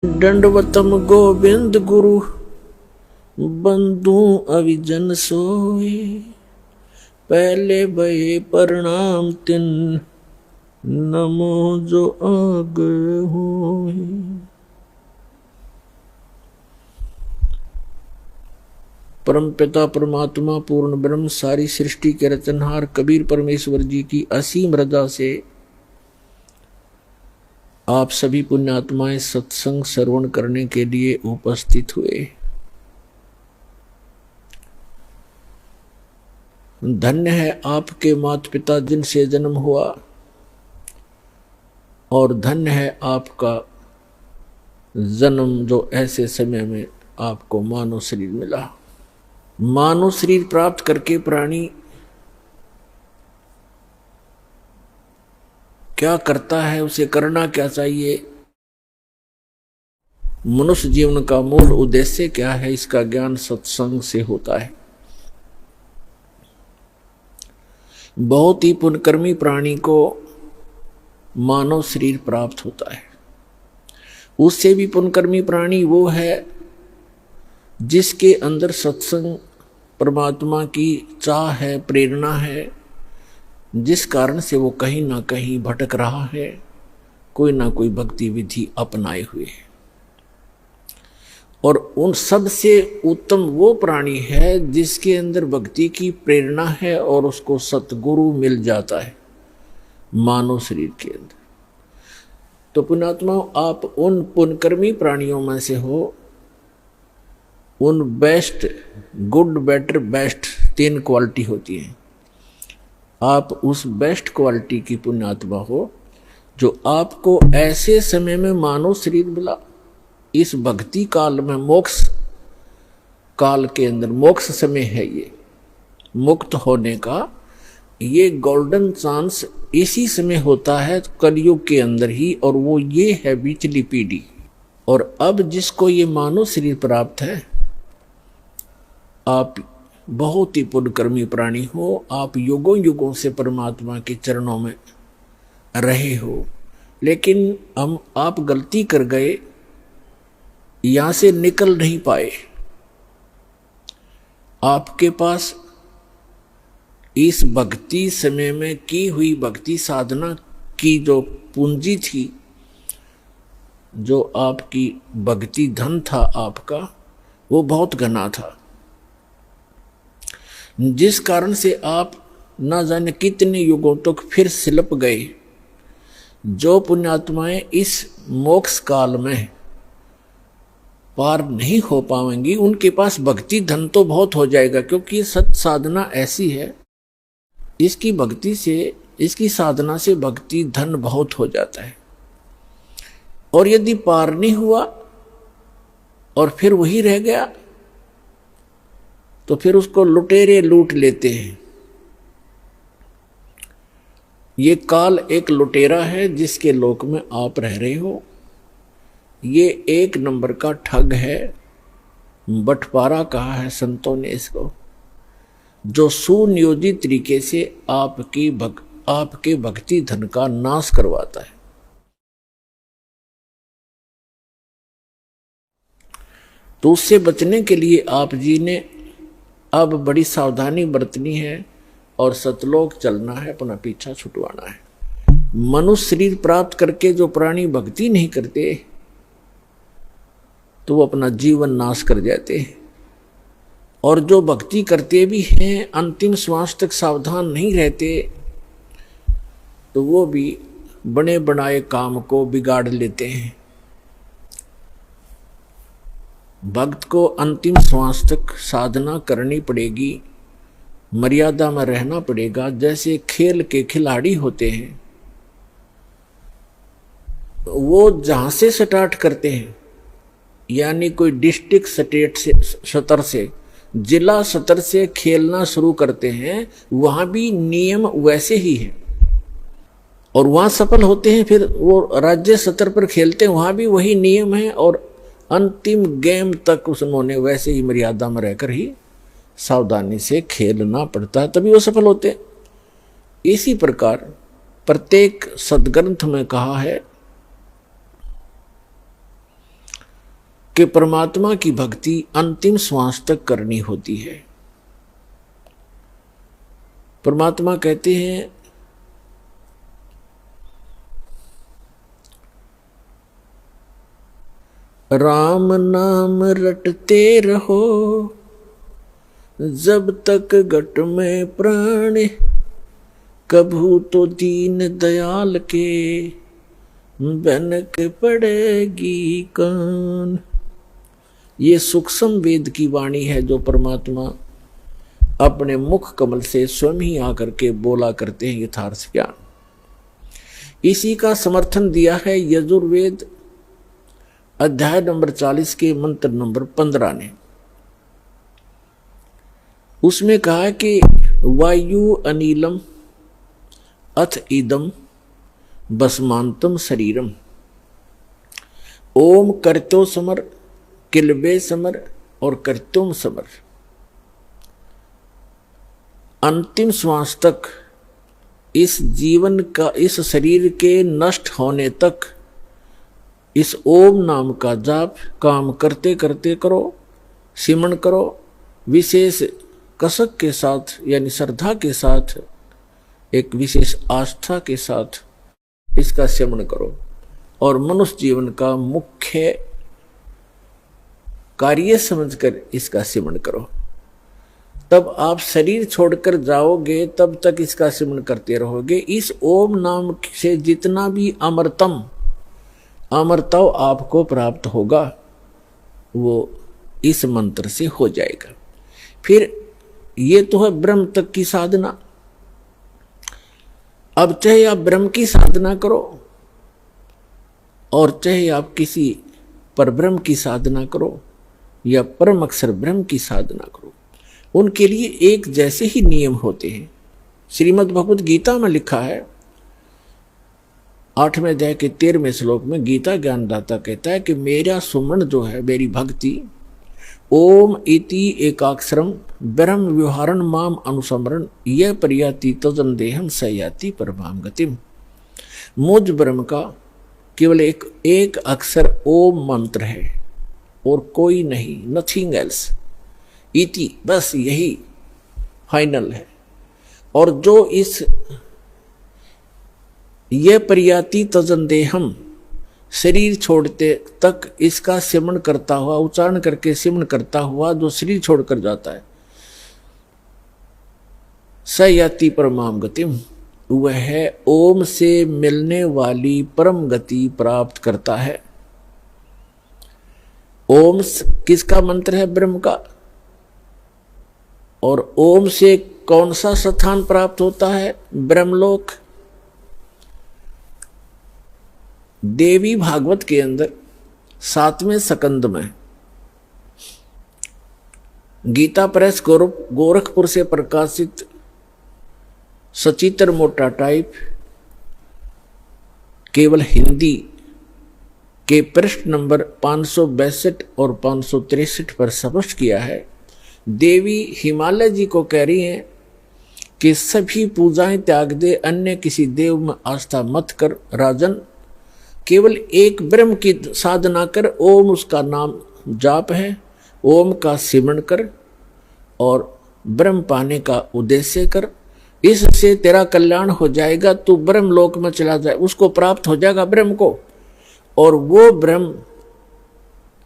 दंडवतम गोविंद गुरु बंधु अविजन सोए। पहले भये प्रणाम तिन नमो जो आगे होए। परम पिता परमात्मा पूर्ण ब्रह्म सारी सृष्टि के रचनहार कबीर परमेश्वर जी की असीम रजा से आप सभी पुण्यात्माएं सत्संग श्रवण करने के लिए उपस्थित हुए। धन्य है आपके माता पिता जिनसे जन्म हुआ और धन्य है आपका जन्म जो ऐसे समय में आपको मानव शरीर मिला। मानव शरीर प्राप्त करके प्राणी क्या करता है, उसे करना क्या चाहिए, मनुष्य जीवन का मूल उद्देश्य क्या है, इसका ज्ञान सत्संग से होता है। बहुत ही पुण्यकर्मी प्राणी को मानव शरीर प्राप्त होता है। उससे भी पुण्यकर्मी प्राणी वो है जिसके अंदर सत्संग परमात्मा की चाह है, प्रेरणा है, जिस कारण से वो कहीं ना कहीं भटक रहा है, कोई ना कोई भक्ति विधि अपनाए हुए है। और उन सब से उत्तम वो प्राणी है जिसके अंदर भक्ति की प्रेरणा है और उसको सतगुरु मिल जाता है मानव शरीर के अंदर। तो पुण्यात्मा, आप उन पुण्यकर्मी प्राणियों में से हो। उन best, good, better, best 3 quality होती है। आप उस बेस्ट क्वालिटी की पुण्यात्मा हो जो आपको ऐसे समय में मानव शरीर मिला। इस भक्ति काल में, मोक्ष काल के अंदर, मोक्ष समय है ये, मुक्त होने का ये गोल्डन चांस इसी समय होता है कलयुग के अंदर ही, और वो ये है बीचली पीढ़ी। और अब जिसको ये मानव शरीर प्राप्त है, आप बहुत ही पुण्यकर्मी प्राणी हो। आप युगों युगों से परमात्मा के चरणों में रहे हो, लेकिन आप गलती कर गए, यहां से निकल नहीं पाए। आपके पास इस भक्ति समय में की हुई भक्ति साधना की जो पूंजी थी, जो आपकी भक्ति धन था आपका, वो बहुत घना था, जिस कारण से आप न जाने कितने युगों तक फिर सिलप गए। जो पुण्यात्माएं इस मोक्ष काल में पार नहीं हो पाएंगी, उनके पास भक्ति धन तो बहुत हो जाएगा, क्योंकि सत साधना ऐसी है, इसकी भक्ति से, इसकी साधना से भक्ति धन बहुत हो जाता है। और यदि पार नहीं हुआ और फिर वही रह गया, तो फिर उसको लुटेरे लूट लेते हैं। ये काल एक लुटेरा है जिसके लोक में आप रह रहे हो। ये 1 नंबर का ठग है, बंटवारा कहा है संतों ने इसको, जो सुनियोजित तरीके से आपके भक्ति धन का नाश करवाता है। तो उससे बचने के लिए आप जी ने अब बड़ी सावधानी बरतनी है और सतलोक चलना है, अपना पीछा छुटवाना है। मनुष्य शरीर प्राप्त करके जो प्राणी भक्ति नहीं करते, तो वो अपना जीवन नाश कर जाते हैं। और जो भक्ति करते भी हैं, अंतिम श्वास तक सावधान नहीं रहते, तो वो भी बने बनाए काम को बिगाड़ लेते हैं। भक्त को अंतिम श्वास तक साधना करनी पड़ेगी, मर्यादा में रहना पड़ेगा। जैसे खेल के खिलाड़ी होते हैं, वो जहां से स्टार्ट करते हैं, यानी कोई डिस्ट्रिक्ट स्टेट से स्तर से, जिला स्तर से खेलना शुरू करते हैं, वहां भी नियम वैसे ही है और वहां सफल होते हैं। फिर वो राज्य स्तर पर खेलते हैं, वहां भी वही नियम है और अंतिम गेम तक उन्होंने वैसे ही मर्यादा में रहकर ही सावधानी से खेलना पड़ता है, तभी वो सफल होते हैं। इसी प्रकार प्रत्येक सदग्रंथ में कहा है कि परमात्मा की भक्ति अंतिम श्वास तक करनी होती है। परमात्मा कहते हैं राम नाम रटते रहो जब तक घट में प्राण, कभू तो दीन दयाल के बनक पड़ेगी कान। ये सूक्ष्म वेद की वाणी है जो परमात्मा अपने मुख कमल से स्वयं ही आकर के बोला करते हैं यथार्थ ज्ञान। इसी का समर्थन दिया है यजुर्वेद अध्याय नंबर 40 के मंत्र नंबर 15 ने। उसमें कहा कि वायु अनिलम अथ इदम भस्मांतम शरीरम, ओम कर्तो समर किलबे समर और कर्तुम समर। अंतिम श्वास तक इस जीवन का, इस शरीर के नष्ट होने तक इस ओम नाम का जाप काम करते करते करो, सिमरण करो, विशेष कसक के साथ यानी श्रद्धा के साथ, एक विशेष आस्था के साथ इसका सिमरण करो और मनुष्य जीवन का मुख्य कार्य समझकर इसका सिमरण करो। तब आप शरीर छोड़कर जाओगे तब तक इसका सिमरण करते रहोगे। इस ओम नाम से जितना भी अमरत्व आपको प्राप्त होगा वो इस मंत्र से हो जाएगा। फिर ये तो है ब्रह्म तक की साधना। अब चाहे आप ब्रह्म की साधना करो और चाहे आप किसी परब्रह्म की साधना करो या परम अक्षर ब्रह्म की साधना करो, उनके लिए एक जैसे ही नियम होते हैं। श्रीमद् भगवद गीता में लिखा है 8वें अध्याय के 13वें श्लोक में गीता ज्ञानदाता कहता है कि मेरा सुमन जो है, मेरी भक्ति, ओम इति एकाक्षरम ब्रह्म व्यवहारण माम अनुसमरण यह परियाति तजन देहम सयाति परमाम गतिम। मुझ ब्रह्म का केवल एक अक्षर ओम मंत्र है और कोई नहीं, नथिंग एल्स। इति बस यही फाइनल है। और जो इस यह परियाति तजन देहम, शरीर छोड़ते तक इसका सिमरण करता हुआ, उच्चारण करके सिमरण करता हुआ जो शरीर छोड़कर जाता है, स याति परमाम गतिम, वह ओम से मिलने वाली परम गति प्राप्त करता है। ओम किसका मंत्र है? ब्रह्म का। और ओम से कौन सा स्थान प्राप्त होता है? ब्रह्मलोक। देवी भागवत के अंदर 7वें स्कंद में गीता प्रेस गोरखपुर से प्रकाशित सचित्र मोटा टाइप केवल हिंदी के पृष्ठ नंबर 562 और 563 पर स्पष्ट किया है। देवी हिमालय जी को कह रही हैं कि सभी पूजाएं त्याग दे, अन्य किसी देव में आस्था मत कर राजन, केवल एक ब्रह्म की साधना कर। ओम उसका नाम जाप है, ओम का सिमरण कर और ब्रह्म पाने का उद्देश्य कर। इससे तेरा कल्याण हो जाएगा, तू ब्रह्म लोक में चला जाए, उसको प्राप्त हो जाएगा ब्रह्म को। और वो ब्रह्म,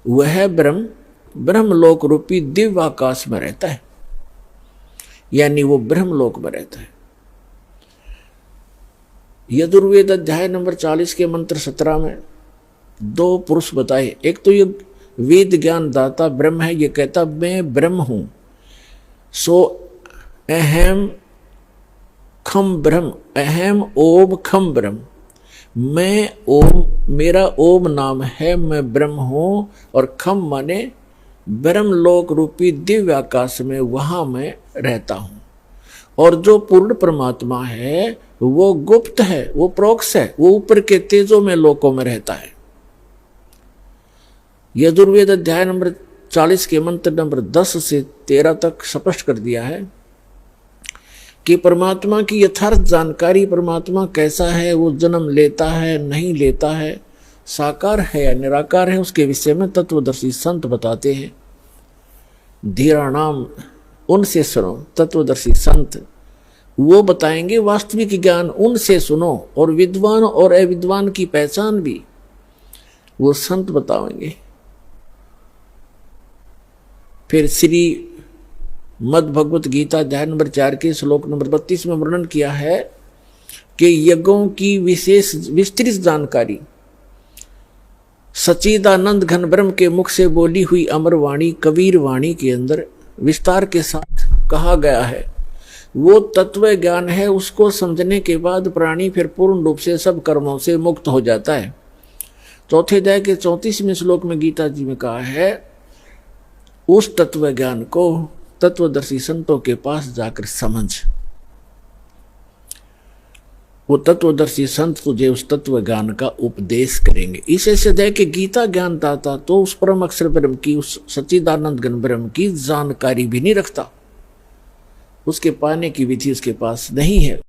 वह ब्रह्म ब्रह्मलोक रूपी दिव्य आकाश में रहता है, यानी वो ब्रह्मलोक में रहता है। यजुर्वेद अध्याय नंबर 40 के मंत्र 17 में 2 पुरुष बताए। एक तो ये वेद ज्ञान दाता ब्रह्म है, ये कहता मैं ब्रह्म हूं, सो अहम खम ब्रह्म, अहम ओम खम ब्रह्म, मैं ओम, मेरा ओम नाम है, मैं ब्रह्म हूं। और खम माने ब्रह्मलोक रूपी दिव्य आकाश में, वहां मैं रहता हूं। और जो पूर्ण परमात्मा है वो गुप्त है, वो प्रोक्ष है, वो ऊपर के तेजों में लोकों में रहता है। यजुर्वेद अध्याय नंबर 40 के मंत्र नंबर 10 से 13 तक स्पष्ट कर दिया है कि परमात्मा की यथार्थ जानकारी, परमात्मा कैसा है, वो जन्म लेता है नहीं लेता है, साकार है या निराकार है उसके विषय में तत्वदर्शी संत बताते हैं। धीराणाम, उनसे सुनो। तत्वदर्शी संत वो बताएंगे वास्तविक ज्ञान, उनसे सुनो। और विद्वान और अविद्वान की पहचान भी वो संत बताएंगे। फिर श्री मद भगवत गीता अध्याय नंबर 4 के श्लोक नंबर 32 में वर्णन किया है कि यज्ञों की विशेष विस्तृत जानकारी सच्चिदानंद घन ब्रह्म के मुख से बोली हुई अमर वाणी कबीर वाणी के अंदर विस्तार के साथ कहा गया है। वो तत्व ज्ञान है, उसको समझने के बाद प्राणी फिर पूर्ण रूप से सब कर्मों से मुक्त हो जाता है। चौथे अध्याय के 34वें श्लोक में गीता जी में कहा है उस तत्व ज्ञान को तत्वदर्शी संतों के पास जाकर समझ। वो तत्वदर्शी संत तुझे उस तत्व ज्ञान का उपदेश करेंगे। इसे से दे कि गीता ज्ञान दाता तो उस परम अक्षर ब्रह्म की, उस सच्चिदानंद घन ब्रह्म की जानकारी भी नहीं रखता, उसके पाने की विधि उसके पास नहीं है।